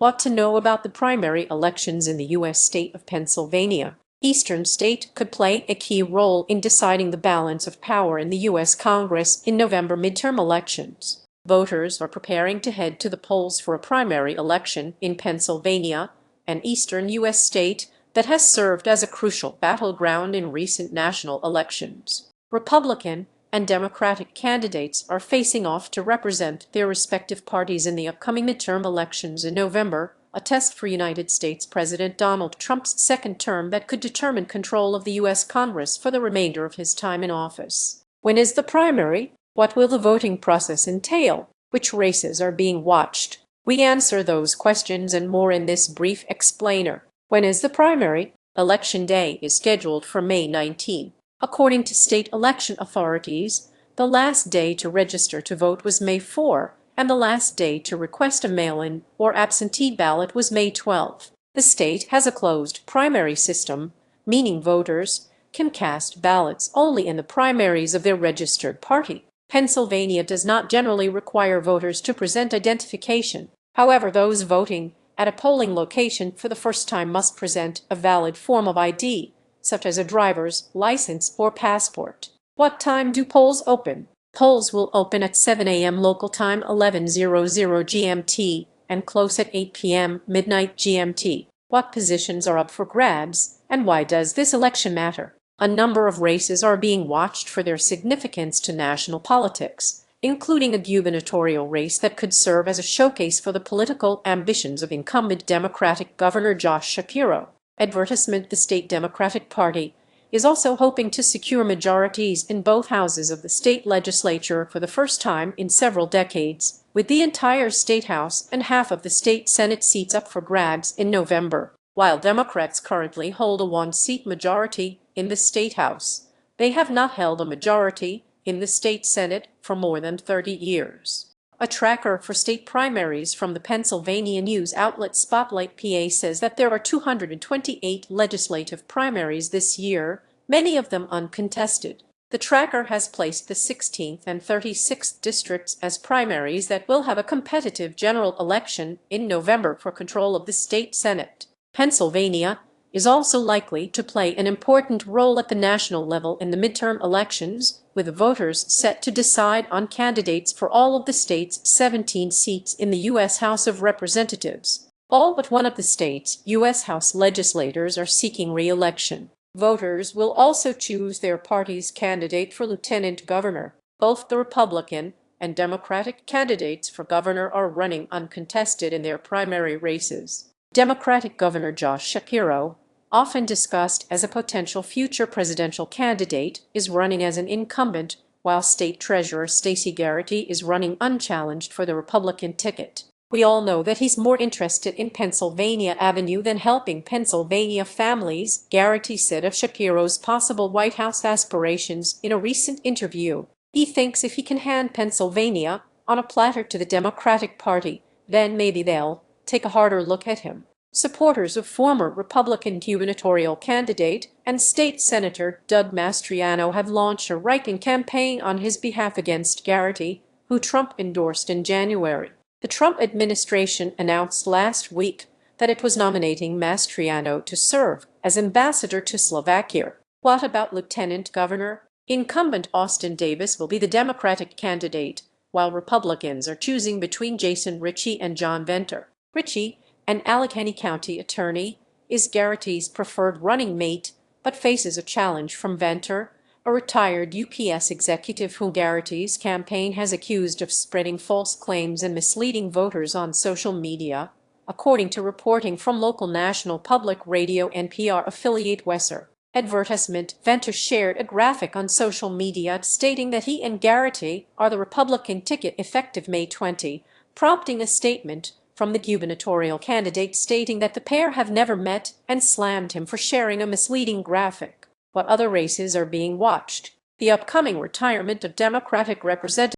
What to know about the primary elections in the U.S. state of Pennsylvania. Eastern state could play a key role in deciding the balance of power in the U.S. Congress in November midterm elections. Voters are preparing to head to the polls for a primary election in Pennsylvania, an eastern U.S. state that has served as a crucial battleground in recent national elections. Republican and Democratic candidates are facing off to represent their respective parties in the upcoming midterm elections in November, a test for United States President Donald Trump's second term that could determine control of the U.S. Congress for the remainder of his time in office. When is the primary? What will the voting process entail? Which races are being watched? We answer those questions and more in this brief explainer. When is the primary? Election day is scheduled for May 19. According to state election authorities, the last day to register to vote was May 4, and the last day to request a mail-in or absentee ballot was May 12. The state has a closed primary system, meaning voters can cast ballots only in the primaries of their registered party. Pennsylvania does not generally require voters to present identification. However, those voting at a polling location for the first time must present a valid form of ID, such as a driver's license or passport. What time do polls open? Polls will open at 7 a.m. local time 11:00 GMT and close at 8 p.m. midnight GMT. What positions are up for grabs, and why does this election matter? A number of races are being watched for their significance to national politics, including a gubernatorial race that could serve as a showcase for the political ambitions of incumbent Democratic Governor Josh Shapiro. Advertisement: the state Democratic Party is also hoping to secure majorities in both houses of the state legislature for the first time in several decades, with the entire state house and half of the state Senate seats up for grabs in November. While Democrats currently hold a one-seat majority in the state house, they have not held a majority in the state Senate for more than 30 years. A tracker for state primaries from the Pennsylvania news outlet Spotlight PA says that there are 228 legislative primaries this year, many of them uncontested. The tracker has placed the 16th and 36th districts as primaries that will have a competitive general election in November for control of the state Senate. Pennsylvania is also likely to play an important role at the national level in the midterm elections, with voters set to decide on candidates for all of the state's 17 seats in the U.S. House of Representatives. All but one of the state's U.S. House legislators are seeking re-election. Voters will also choose their party's candidate for lieutenant governor. Both the Republican and Democratic candidates for governor are running uncontested in their primary races. Democratic Governor Josh Shapiro, often discussed as a potential future presidential candidate, is running as an incumbent, while State Treasurer Stacey Garrity is running unchallenged for the Republican ticket. We all know that he's more interested in Pennsylvania Avenue than helping Pennsylvania families, Garrity said of Shapiro's possible White House aspirations in a recent interview. He thinks if he can hand Pennsylvania on a platter to the Democratic Party, then maybe they'll take a harder look at him. Supporters of former Republican gubernatorial candidate and state senator Doug Mastriano have launched a write-in campaign on his behalf against Garrity, who Trump endorsed in January. The Trump administration announced last week that it was nominating Mastriano to serve as ambassador to Slovakia. What about lieutenant governor? Incumbent Austin Davis will be the Democratic candidate, while Republicans are choosing between Jason Ritchie and John Venter. Ritchie, an Allegheny County attorney, is Garrity's preferred running mate, but faces a challenge from Venter, a retired UPS executive who Garrity's campaign has accused of spreading false claims and misleading voters on social media, according to reporting from local National Public Radio NPR affiliate Wesser. Advertisement: Venter shared a graphic on social media stating that he and Garrity are the Republican ticket effective May 20, prompting a statement from the gubernatorial candidate stating that the pair have never met and slammed him for sharing a misleading graphic. What other races are being watched? The upcoming retirement of Democratic Representative